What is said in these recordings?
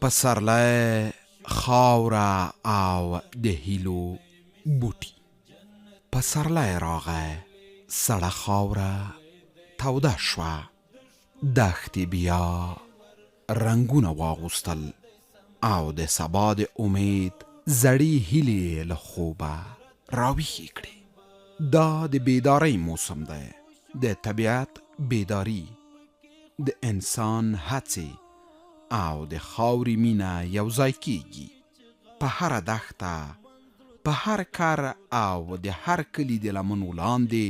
پسرلی خاوره او د هیلو بوټي. پسرلی راغی سړه خاوره توده شوه، دښتې بیا رنګونه واغوستل او د سبا د امید زړې هیلې له خوبه راویښې کړې. دا د بیدارۍ موسم دی، د طبیعت بیداری، د انسان هڅې او د خاورې مینه یو ځای کیږي. په هره دښته، په هر کر او د هر کلي د لمنو لاندې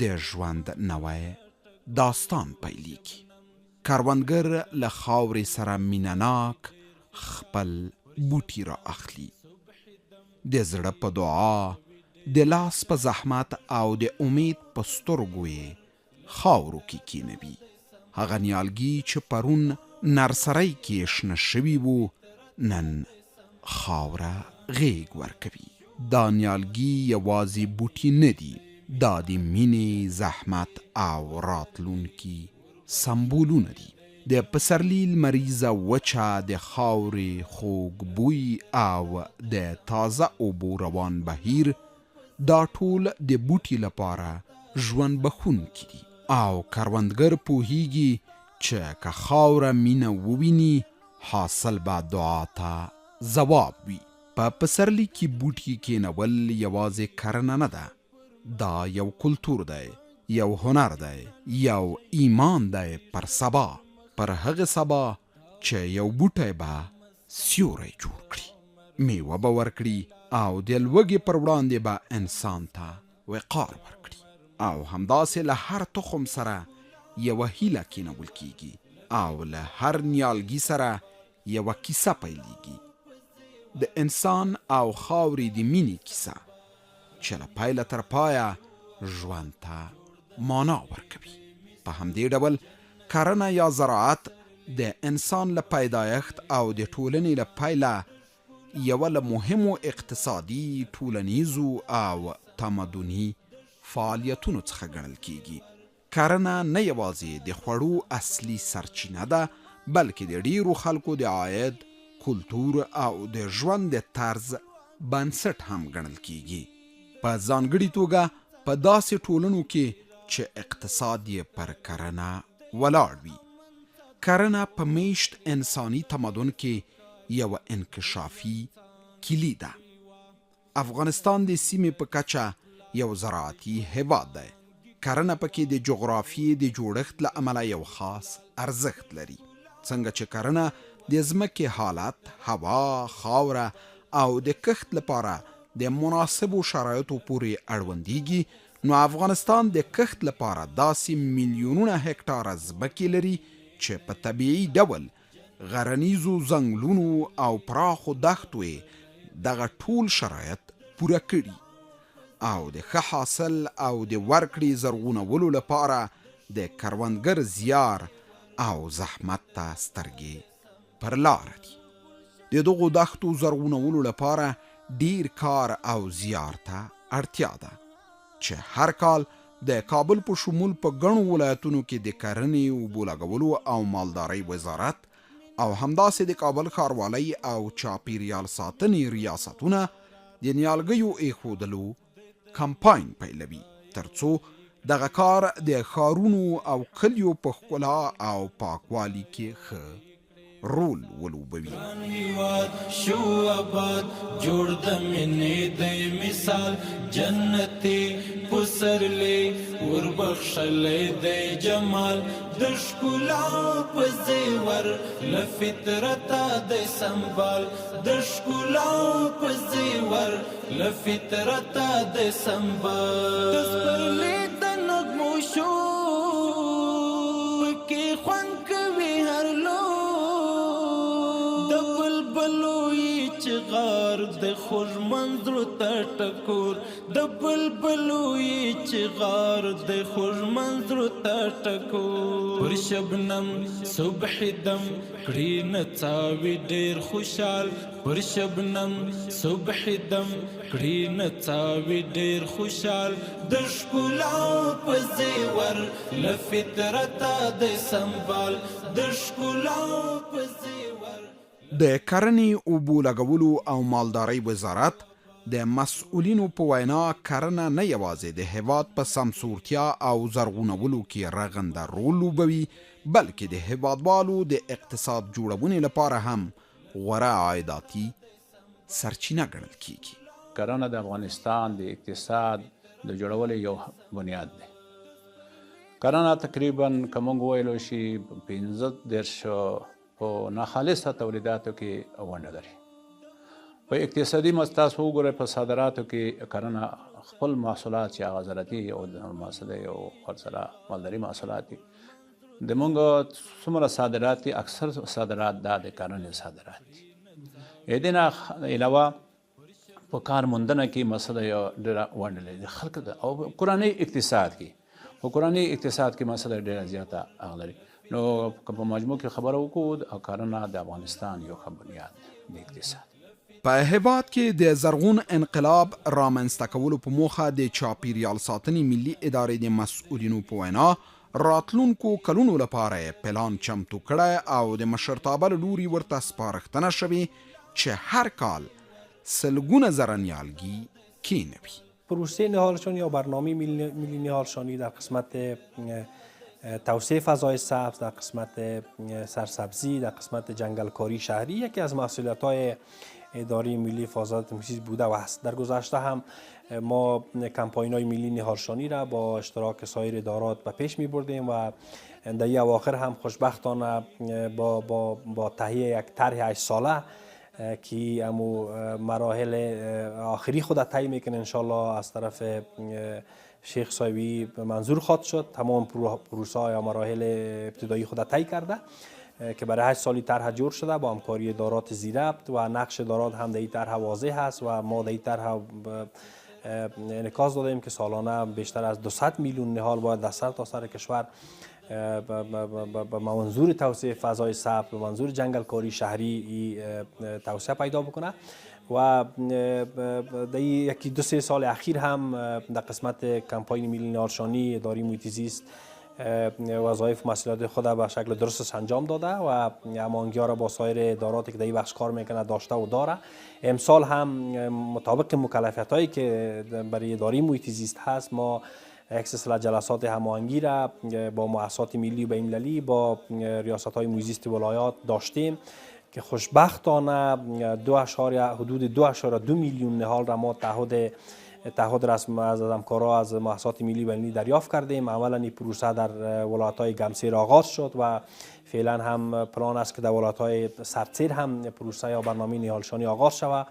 د ژوند نوی داستان پیلیږي. کروندګر له خاورې سره مینه ناک خپل بوټي را اخلي، د زړه په دعا، د لاس په زحمت او د امید په سترګو یې خاورو کې کینوي. هغه نیالګي چې پرون نرسرۍ کې شنه شوي وو، نن خاوره غیږ ورکوي. دا نیالګي یوازې بوټي نه دي، دا د مینې، زحمت او راتلونکي سمبولونه دي. د پسرلي لمریزه وچه، د خاورې خوږ بوی او د تازه اوبو روان بهیر، دا ټول د بوټي لپاره ژوند بښونکي دي. او کروندګر پوهیږي چې که خاوره مینه وویني، حاصل به دعا ته ځواب وي. په پسرلي کې بوټي کینول یوازې کرنه نه ده، دا یو کلتور دی، یو هنر دی، یو ایمان دی پر سبا، پر هغه سبا چې یو بوټی به سیوری جوړ کړي، میوه به ورکړي او د لوږې پر وړاندې به انسان ته وقار ورکړي. او همداسې له هر تخم سره یوه هیله کینول کیږي او له هر نیالګي سره یوه کیسه پیلیږي. د انسان او خاورې د مینې کیسه چې له پیله تر پایه ژوند ته معنا ورکوي. په همدې ډول کرنه یا زراعت د انسان له پیدایښت او د ټولنې له پیله یوه له مهمو اقتصادي، ټولنیزو او تمدني فعالیتونو څخه ګڼل کیږي. کرنه نه یوازې د خوړو اصلي سرچینه ده، بلکې د ډیرو خلکو د عاید، کلتور او د ژوند د طرز بنسټ هم ګڼل کیږي. په ځانګړې توګه په داسې ټولنو کې چې اقتصاد یې پر کرنه ولاړ وي. کرنه په میشت انساني تمدن کې یوه انکشافي کلي ده. افغانستان د سیمې په کچه یو زراعتي هیواد دی. کرنه پکې د جغرافیې د جوړښت له امله یو خاص ارزښت لري. څنګه چې کرنه د ځمکې حالت، هوا، خاوره او د کښت لپاره د مناسبو شرایطو پورې اړوندیږي، نو افغانستان د کښت لپاره داسې میلیونونه هکټاره ځمکې لري چې په طبیعي ډول غرنیزو ځنګلونو او پراخو دښتو یې دغه ټول شرایط پوره کړي. او د ښه حاصل او د ورکړې زرغونولو لپاره د کروندګر زیار او زحمت ته سترګې پر لاره دي. د دغو دښتو زرغونولو لپاره ډیر کار او زیار ته اړتیا ده چې هر کال د کابل په شمول په ګڼو ولایتونو کې د کرنې، اوبو لګولو او مالدارۍ وزارت او همداسې د کابل ښاروالۍ او چاپیریال ساتنې ریاستونه د نیالګیو ایښودلو کمپاین پیلوي، ترڅو دغه کار د ښارونو او کلیو په ښکلا او پاکوالي کې ښه رول ولوبوي. شو آباد جوړ د مینې د مثال جنتي پسرلی وربخښلی د جمال د ښکلا په زیور له فطرته د سنبال د ښکلا په زیور له فطرته د سنبال د سپرلي د نغمو شو پکې خوند کوي هر چغار د خوږ منظر ته ټکور د بلبلوی چغار د خوږ منظر ته ټکور پر شبنم صبح دم کړي نڅاوي ډېر خوشحال پر شبنم صبح دم کړي نڅاوي ډېر خوشحال د ښکلا په زیور له فطرته د سنبال د ښکلا په زیور د کرنې، اوبو لګولو او مالدارۍ وزارت د مسؤلینو په وینا کرنه نه یوازې د هیواد په سمسورتیا او زرغونولو کې رغنده رول لوبوي، بلکې د هیوادوالو د اقتصاد جوړونې لپاره هم غوره عایداتي سرچینه ګڼل کیږي. کرنه د افغانستان د اقتصاد د جوړولو یو بنیاد دی. کرنه تقریبا که موږ وویلو شي 15 په ناخالصه تولیداتو کې ونډه لري. په اقتصادي تاسو وګورئ په صادراتو کې کرنه خپل محصولات چې هغه زراعتي او محصولات او ورسره مالداري محصولات دي د موږ څومره صادرات دي، اکثر صادرات دا د کرنې صادرات دي. د دې نه علاوه په کار موندنه کې مسله یو ډېره ونډه لري د خلکو د او کورنۍ اقتصاد کې. په کورنۍ اقتصاد کې مسله ډېره زیاته هغه لري. نو که په مجموع کې خبره وکړو، کرنه د افغانستان یو ښه بنیاد دی د اقتصاد. په هیواد کې د زرغون انقلاب رامنځته کولو په موخه د چاپیریال ساتنې ملي ادارې د مسؤلینو په وینا راتلونکو کلونو لپاره پلان چمتو کړی او د مشرتابه له لوري ورته سپارښتنه شوې چې هر کال سلگونه زره نیالګي کینوي. پروسه نهالشانی یا برنامه ملی نهالشانی در قسمت توسعه فضای سبز، در قسمت سرسبزی، در قسمت جنگلکاری شهری یکی از مسئولیت‌های اداره ملی حفاظت محیط زیست بوده و است. در گذشته هم ما کمپاین‌های ملی نهالشانی را با اشتراک سایر ادارات به پیش می‌بردیم و در این اواخر هم خوشبختانه با تهیه یک طرح 8 ساله که امو مراحل آخری خود طی میکنه انشالله از طرف شیخ صاحبی منظور خواهد شد. تمام پروسه یا مراحل ابتدایی خود طی کرده که برای 8 سالی طرح جور شده با همکاری ادارات زیربط و نقش ادارات هم در این طرح واضح است و ما در این طرح انعکاس دادیم که سالانه بیشتر از 200 میلیون نهال باید در سرتاسر کشور به منظور توسعه فضای سبز به منظور جنگلکاری شهری توسعه پیدا بکنه و در یکی 2-3 سال اخیر هم در قسمت کمپاین ملی نهالشانی اداره محیط زیست وظایف مسئولیت خود به شکل درست انجام داده و هماهنگی را با سایر اداراتی که در این بخش کار میکنه داشته و داره. امسال هم مطابق مکلفیت هایی که برای اداره محیط زیست هست ما یک سلسله جلسات هماهنگی را با مؤسسات ملی و بین‌المللی با ریاست‌های محیط زیست ولایات داشتیم که خوشبختانه حدود 2.2 میلیون نهال را ما تعهد رسم از همکارا از مؤسسات ملی و بین‌المللی دریافت کردیم. عملا این پروسه در ولایت‌های گمسیر آغاز شد و فعلا هم پلان است که در ولایت‌های سردسیر هم پروسه یا برنامه نهالشانی آغاز شود.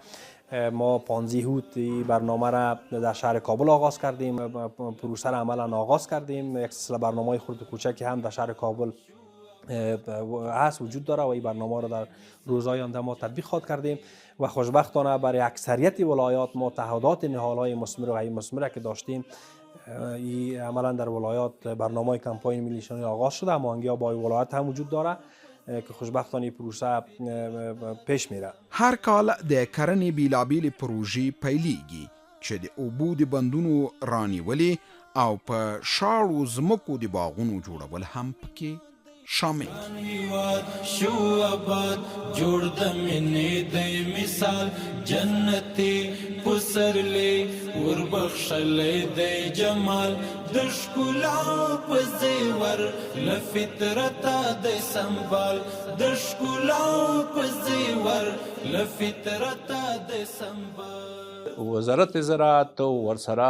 ما 15 اوت برنامه را در شهر کابل آغاز کردیم، پروسه را عملا آغاز کردیم. یک سلسله برنامه‌های خرد و کوچکی هم در شهر کابل هست وجود داره و این برنامه را در روزهای آینده ما تطبیق خواهد کردیم و خوشبختانه برای اکثریت ولایات ما تعهدات نهال‌های مثمر و غیر مثمر که داشتیم عملا در ولایات برنامه کمپاین ملی نهالشانی آغاز شده. هماهنگی با ولایت هم وجود داره که خوشبختانه پروسه پیش میره. هر کال د کرنې بیلابیل پروژې پیلیږي چې د اوبو د بندونو رانیولې او په شاړو ځمکو د باغونو جوړول هم پکې شامل شو آباد جوړ د مینې د مثال جنتي پسرلی وربخښلې د جمال د ښکلا په زیور له فطرته د سنبال د ښکلا په زیور له فطرته د سنبال. وزارت زراعت ورسره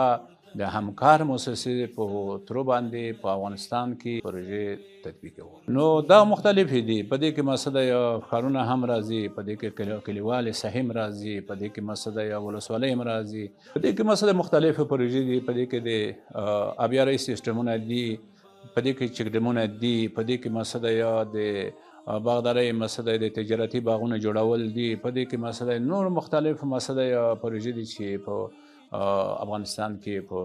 د همکار مؤسسې په ترو باندې په افغانستان کې پروژې تطبیقوي. نو دا مختلف دي، په دې کې مسله ښارونه هم راځي، په دې کې کلیوالي ساحې هم راځي، په دې کې مسله ولسوالۍ هم راځي، په دې کې مسله مختلفې پروژې دي، په دې کې د آبیارۍ سیستمونه دي، په دې کې چکډمونه دي، په دې کې مسله د باغدارۍ مسله د تجارتي باغونه جوړول دي، په دې کې مسله نور مختلف مسله پروژې دي چې په افغانستان کې په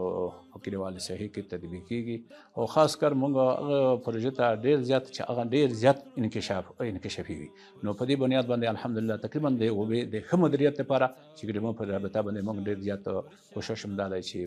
په کلیوالي ساحې کې تطبیق کیږي او خاص کر موږ هغه پروژې ته ډېر زیات چې هغه ډېر زیات انکشافي وي نو په دې بنیاد باندې الحمدلله تقریبا د اوبې د ښه مدیریت لپاره چې ګرمو په رابطه باندې موږ ډېر زیات کوشش هم دا دی چې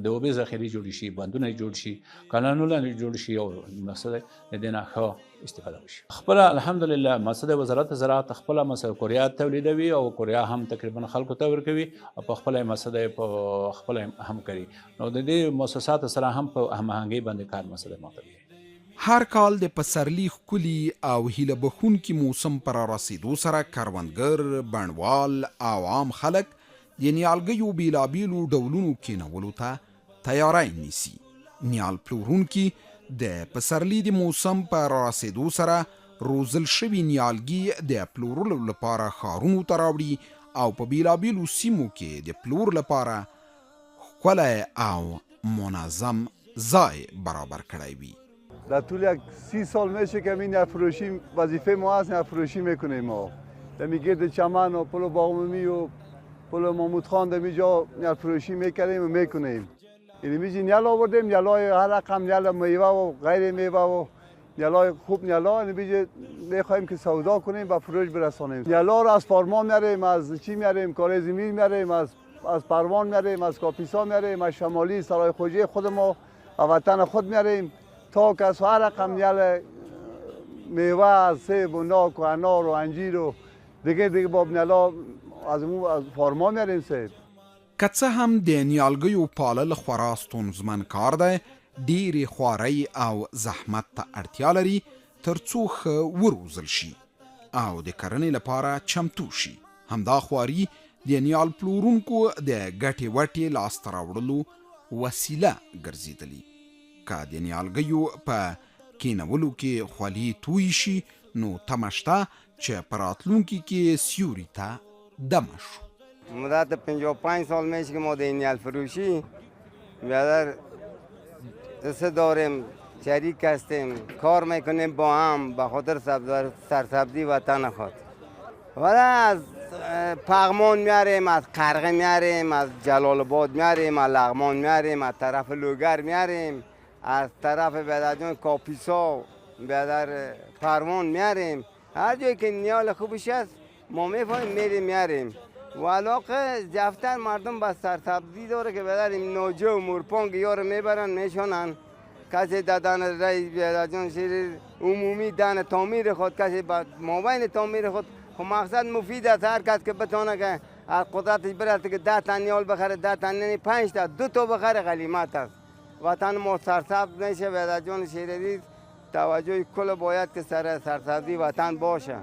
د اوبې ذخیرې جوړې شي بندونه جوړ شي کانالونه جوړ شي او مقصد د دې نه ښه استفاده وشي خپله الحمدلله مقصد وزارت زراعت خپله مثلا کوریا تولیدوي او کوریا هم تقریبا خلکو ته ورکوي او په خپله مسله په خپله هم کوي نو د دې مؤسسات سره هم په هماهنګۍ باندې کار مسله معتبر هر کال د پسرلی ښکلي او هیله بښونکي موسم پر رسیدو سره کروندګر بڼوال او عام خلک د نیالګیو بیلابیلو ډولونو کینولو ته تیاری نیسي نیال پلورونکي د پسرلی د موسم پر رسیدو سره روزل شوي نیالګي د پلورلو لپاره ښارونو ته راوړي او په بیلابیلو سیمو کې د پلور لپاره ښکلی او منظم ځای برابر کړی وي در طول یک 30 سال میشه که این فروشی وظیفه ما هست فروشی میکنیم ما در گرد چمن و پل باغمومی و پل محمود خان در اینجا فروشی میکنیم و میکنیم این میجی نیال آوردیم نیالای هر رقم نیال میوه و غیر میوه و نیالای خوب نیالا این میجی میخوایم که سودا کنیم و فروش برسانیم نیالا رو از فارمان میاریم از چی میاریم کار زمین میاریم از پروان میاریم از کاپیسا میاریم از شمالی سرای خوجه خود ما و وطن خود میاریم تا که از هر رقم نیال میوه از سیب و ناک و انار و انجیر و دیگه باب نیالا از فارمان میاریم سیب که څه هم د نیالګیو پالل خورا ستونزمن کار دی ډیرې خوارۍ او زحمت ته اړتیا لري تر څو ښه وروزل شي او د کرنې لپاره چمتو شي همدا خواري د نیال پلورونکو د ګټې وټې لاسته راوړلو وسیله ګرځېدلي که د نیالګیو په کینولو کې خولې توی شي نو تمه شته چې په راتلونکي کې سیوري ته دمه شو مدت 55 سال میشه که ما در نیال فروشی بیادر دسته داریم شریک هستیم کار میکنیم با هم به خاطر سرسبزی وطن خود ولی از پغمان میاریم از قرغه میاریم از جلال آباد میاریم از لغمان میاریم از طرف لوگر میاریم از طرف بیادر کاپیسا بیادر پروان میاریم هر جایی که نیال خوبش هست ما میفهمیم میریم میاریم و علاقه جفتن مردم با سرسبزی داره که بداریم نوجه و مورپانگ یار میبرن میشونن کسی دادن رای بیادرجان شیر عمومی دان تعمیر خود کسی با مابین تعمیر خود خب مقصد مفید است هر کس که بتونه که از قدرتش برسه که 10 تا نیال بخره 10 تا نه 5 تا 2 تا بخره غنیمت است وطن ما سرسبز نشه بیادرجان شیری توجه کل باید که سرسبزی وطن باشه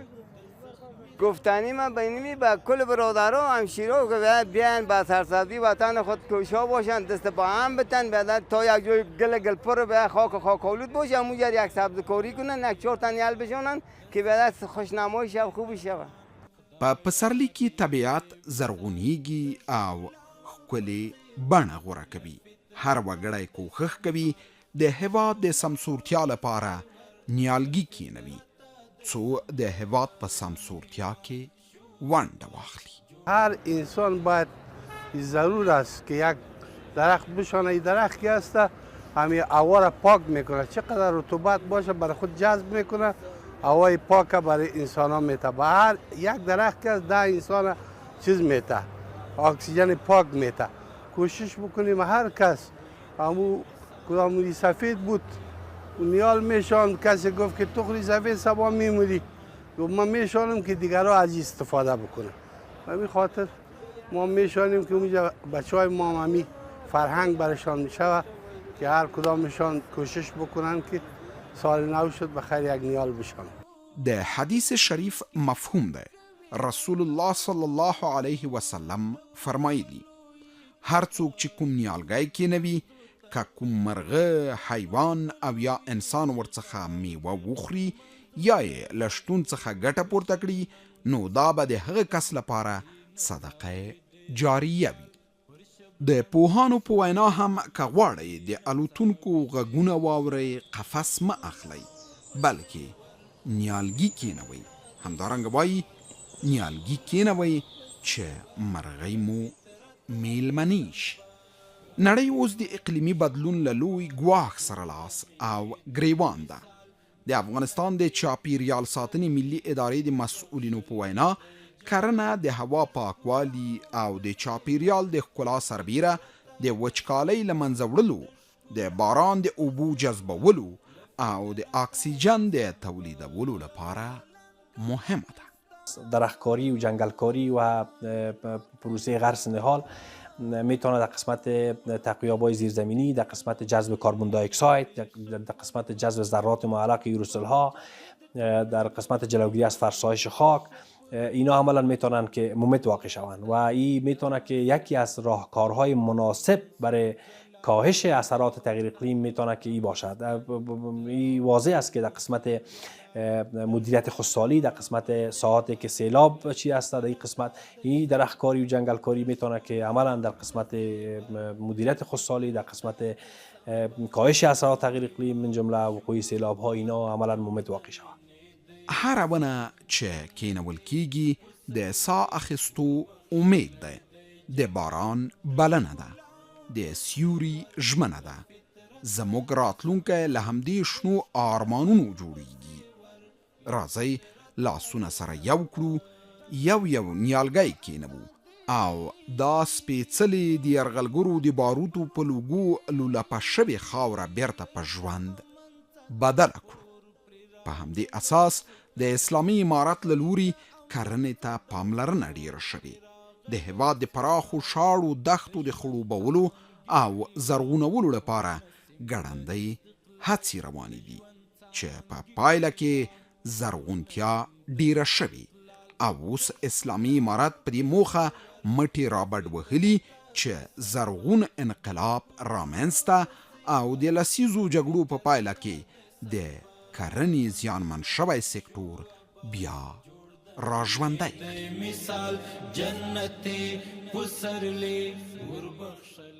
گفتنی من بینیمی با کل برادرها همشیرها که بیان با سرسبزی وطن خود کوشا باشن دست با هم بتن بیادر تا یک جای گل پر به خاک آلود باشه همونجا یک سبز کاری کنن یک 4 تا نیال بشونن که بیادر خوشنمای شو خوبی شود په پسرلی کې طبیعت زرغونیږي او ښکلې بڼه غوره کوي هر وګړی کوښښ کوي د هېواد د سمسورتیا لپاره نیالګي کینوي څو د هېواد په سمسورتیا کې ونډه واخلي هر انسان باید ضرور است که یک درخت بشانه. این درخت که هست همین هوا را پاک میکنه چقدر رطوبت باشه برای خود جذب میکنه هوای پاک برای انسان ها میته با هر یک درخت که 10 انسان چیز میته اکسیژن پاک میته کوشش بکنیم هر کس همون کداموری سفید بود نیال میشان کسی گفت که تخری سفید سبا میموری گفت ما میشانم که دیگرها از استفاده بکنه همین خاطر ما میشانیم که اونجا بچه های ما همی فرهنگ برشان میشه که هر کدامشان کوشش بکنن که سال نو شد بخیر یک نیال بشن د حدیث شریف مفهوم ده رسول الله صلی الله علیه وسلم فرمایلی هر څوک چې کوم نیالګی کینوي که کوم مرغه حیوان او یا انسان ورڅخه میوه وخوري یا یې له شتون څخه ګټه پورته کړي نو دا به د هغه کس لپاره صدقه جاریه وي د پوهانو په وینا هم که غواړئ د الوتونکو غږونه واورئ قفس مه اخلئ بلکې نیالګي کینوئ همدارنګه وایي نیالګي کینوئ چې مرغۍ مو میلمنې شي نړۍ اوس د اقلیمي بدلون له لوی ګواښ سره لاس او ګریوان ده. د افغانستان د چاپیریال ساتنې ملي ادارې د مسؤلینو په وینا کرنه د هوا پاکوالي او د چاپیریال د ښکلا سربیره د وچکالۍ له منځه وړلو، د باران د اوبو جذبولو او د اکسیژن د تولیدولو لپاره مهمه ده. درختکاری و جنگلکاری و پروسه غرس نهال میتونه در قسمت تقویاب‌های زیرزمینی، در قسمت جذب کربن دی اکساید، در قسمت جذب ذرات معلق ایروسل‌ها، در قسمت جلوگیری از فرسایش خاک، اینا عملا میتونن که مومت واقع شوند و این میتونه که یکی از راهکارهای مناسب برای کاهش اثرات تغییر اقلیم میتونه که این باشد. این واضح است که در قسمت مدیریت خودسالی، در قسمت ساعاتی که سیلاب چی است، در این قسمت این درختکاری و جنگلکاری میتونه که عملا در قسمت مدیریت خودسالی، در قسمت کاهش اثرات تغییر اقلیم من جمله وقوع سیلاب ها اینا عملا مومت واقع شود. هر ونه چې کینول کیږي د سا اخیستو امید ده، د باران بلنه ده، د سیوري ژمنه ده. زموږ راتلونکی له همدې شنو آرمانونو جوړیږي. راځئ لاسونه سره یو کړو، یو نیالګی کینوو او دا سپېڅلې د یرغلګرو د باروتو په لوګو لولپه شوې خاوره بیرته په ژوند بدله کړو. په همدې اساس د اسلامي امارت له لوري کرنې ته پاملرنه ډیره شوې. د هېواد د پراخو شاړو دښتو د خړوبولو او زرغونولو لپاره ګړندۍ هڅې روانې دي چې په پایله کې زرغونتیا ډیره شوې او اوس اسلامي امارت په دې موخه مټې رابډ وهلي چې زرغون انقلاب رامنځته او د لسیزو جګړو په پایله کې د کرنې زیانمن شوی سکتور بیا راژوندی کړي. مثال جنتی پسرلی وربخشل